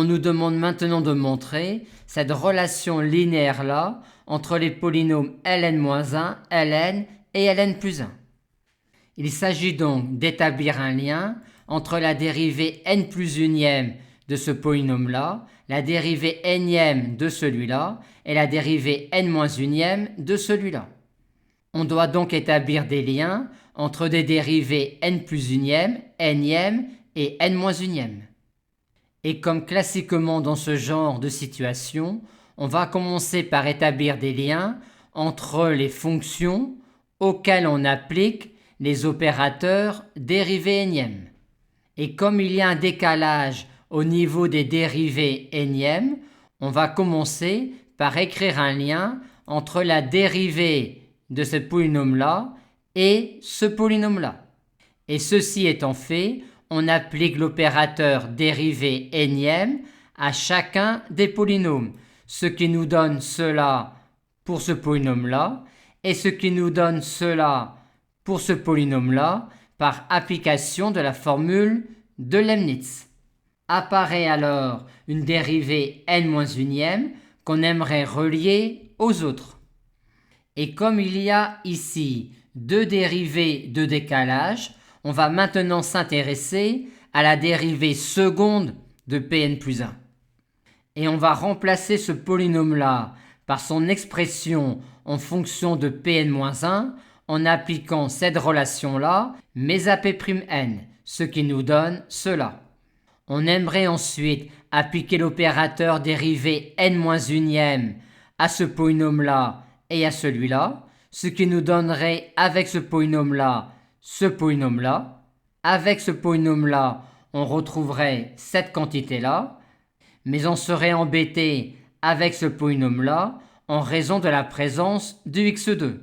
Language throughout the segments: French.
on nous demande maintenant de montrer cette relation linéaire-là entre les polynômes ln-1, ln et ln plus 1. Il s'agit donc d'établir un lien entre la dérivée n plus unième de ce polynôme-là, la dérivée nième de celui-là et la dérivée n-unième de celui-là. On doit donc établir des liens entre des dérivées n plus unième, nième et n-unième. Et comme classiquement dans ce genre de situation, on va commencer par établir des liens entre les fonctions auxquelles on applique les opérateurs dérivés énièmes. Et comme il y a un décalage au niveau des dérivées énièmes, on va commencer par écrire un lien entre la dérivée de ce polynôme-là et ce polynôme-là. Et ceci étant fait, on applique l'opérateur dérivé énième à chacun des polynômes, ce qui nous donne cela pour ce polynôme-là et ce qui nous donne cela pour ce polynôme-là par application de la formule de Leibniz. Apparaît alors une dérivée n-unième qu'on aimerait relier aux autres. Et comme il y a ici deux dérivées de décalage, on va maintenant s'intéresser à la dérivée seconde de Pn plus 1. Et on va remplacer ce polynôme-là par son expression en fonction de Pn-1 en appliquant cette relation-là, mais à P'N, ce qui nous donne cela. On aimerait ensuite appliquer l'opérateur dérivé n-unième à ce polynôme-là et à celui-là, ce qui nous donnerait avec ce polynôme-là, ce polynôme-là. Avec ce polynôme-là, on retrouverait cette quantité-là, mais on serait embêté avec ce polynôme-là en raison de la présence du x2.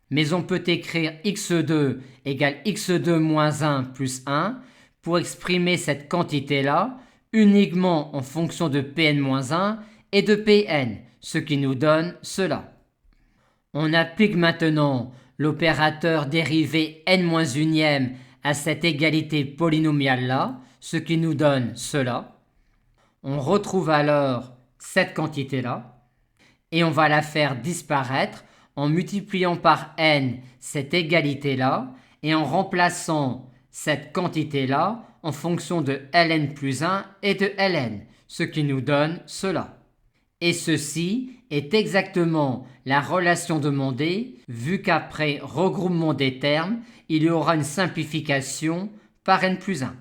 Mais on peut écrire x2 égale x2 moins 1 plus 1 pour exprimer cette quantité-là uniquement en fonction de Pn-1 et de Pn, ce qui nous donne cela. On applique maintenant l'opérateur dérivé n-unième à cette égalité polynomiale-là, ce qui nous donne cela. On retrouve alors cette quantité-là et on va la faire disparaître en multipliant par n cette égalité-là et en remplaçant cette quantité-là en fonction de ln plus 1 et de ln, ce qui nous donne cela. Et ceci est exactement la relation demandée, vu qu'après regroupement des termes, il y aura une simplification par n plus 1.